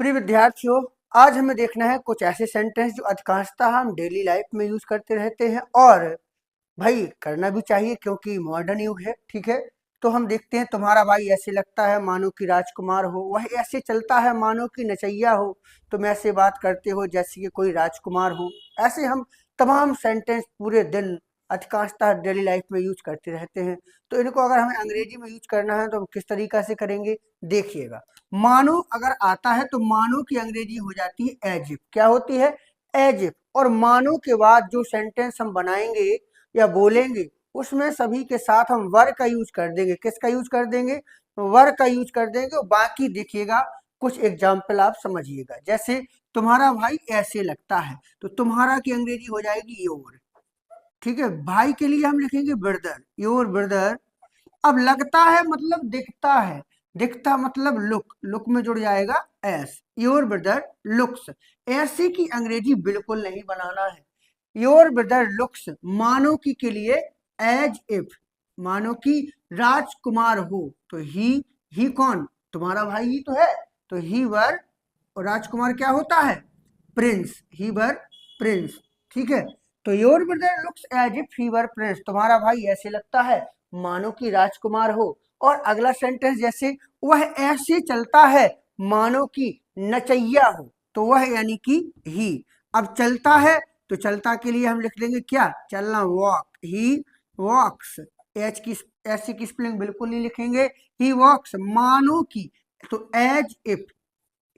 प्रिय विद्यार्थियों, आज हमें देखना है कुछ ऐसे सेंटेंस जो अधिकांशतः हम डेली लाइफ में यूज करते रहते हैं और भाई करना भी चाहिए क्योंकि मॉडर्न युग है। ठीक है, तो हम देखते हैं तुम्हारा भाई ऐसे लगता है मानो कि राजकुमार हो, वह ऐसे चलता है मानो कि नचैया हो, तुम ऐसे बात करते हो जैसे कि कोई राजकुमार हो। ऐसे हम तमाम सेंटेंस पूरे दिन अधिकांशतः डेली लाइफ में यूज करते रहते हैं। तो इनको अगर हमें अंग्रेजी में यूज करना है तो हम किस तरीका से करेंगे, देखिएगा। मानो अगर आता है तो मानो की अंग्रेजी हो जाती है एज इफ। क्या होती है? As if. और मानो के बाद जो सेंटेंस हम बनाएंगे या बोलेंगे उसमें सभी के साथ हम वर का यूज कर देंगे। किसका यूज कर देंगे? वर का यूज कर देंगे। और बाकी देखिएगा कुछ एग्जाम्पल आप समझिएगा। जैसे तुम्हारा भाई ऐसे लगता है तो तुम्हारा की अंग्रेजी हो जाएगी योर। ठीक है, भाई के लिए हम लिखेंगे ब्रदर, योर ब्रदर। अब लगता है मतलब दिखता है, दिखता मतलब लुक, लुक में जुड़ जाएगा एस, योर ब्रदर लुक्स। ऐसे की अंग्रेजी बिल्कुल नहीं बनाना है। योर ब्रदर लुक्स मानो की के लिए एज इफ, मानो की राजकुमार हो तो ही कौन? तुम्हारा भाई ही तो है, तो ही वर, और राजकुमार क्या होता है? Prince, he were prince. ठीक है, तो your brother looks as if he were prince, तुम्हारा भाई ऐसे लगता है मानो कि राजकुमार हो। और अगला सेंटेंस जैसे वह ऐसे चलता है मानो कि नचैया हो, तो वह यानी कि ही। अब चलता है तो चलता के लिए हम लिख देंगे क्या? चलना, वॉक, ही वॉक्स। एच की स्पेलिंग बिल्कुल नहीं लिखेंगे, ही वॉक्स मानो की, तो as if,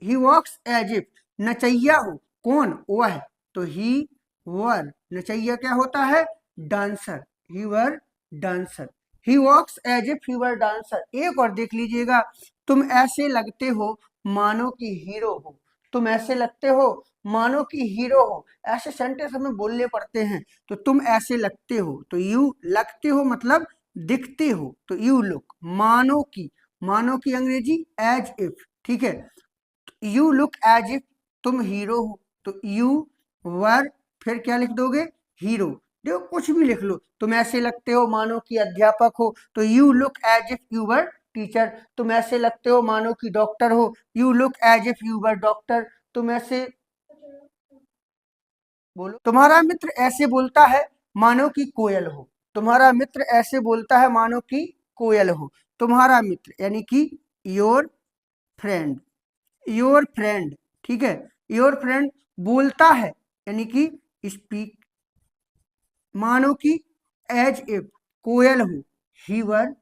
he walks as if. नचैया हो, कौन? वह, तो ही वर। नचैया क्या होता है? Dancer, he were dancer. He walks as if he were dancer. एक और देख लीजिएगा, तुम ऐसे लगते हो मानो कि हीरो हो, तुम ऐसे लगते हो मानो कि हीरो हो। ऐसे सेंटेंस हमें बोलने पड़ते हैं। तो तुम ऐसे लगते हो, तो यू लगते हो मतलब दिखते हो, तो यू लुक। मानो की अंग्रेजी एज इफ। ठीक है, यू लुक एज इफ तुम हीरो हो, तो यू वर, फिर क्या लिख दोगे? हीरो। देखो कुछ भी लिख लो, तुम ऐसे लगते हो मानो कि अध्यापक हो, तो you look as if you were teacher. तुम ऐसे लगते हो मानो कि डॉक्टर हो, you look as if you were doctor. तुम ऐसे बोलो, तुम्हारा मित्र ऐसे बोलता है मानो कि कोयल हो, तुम्हारा मित्र ऐसे बोलता है मानो कि कोयल हो। तुम्हारा मित्र यानी कि योर फ्रेंड, योर फ्रेंड। ठीक है, योर फ्रेंड बोलता है यानी कि स्पीक, मानो कि एज इफ कोयल हो, ही वर,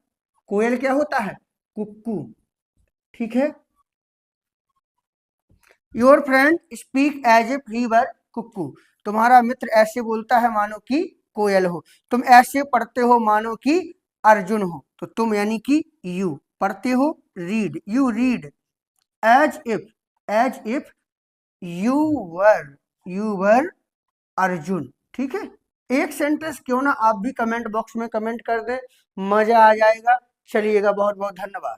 कोयल क्या होता है? कुक्कू। ठीक है, your friend speak as if he were cuckoo, तुम्हारा मित्र ऐसे बोलता है मानो कि कोयल हो। तुम ऐसे पढ़ते हो मानो कि अर्जुन हो, तो तुम यानी कि यू पढ़ते हो, read, you read as if you were, you were Arjun. ठीक है, एक सेंटेंस क्यों ना आप भी कमेंट बॉक्स में कमेंट कर दें, मजा आ जाएगा। चलिएगा, बहुत बहुत धन्यवाद।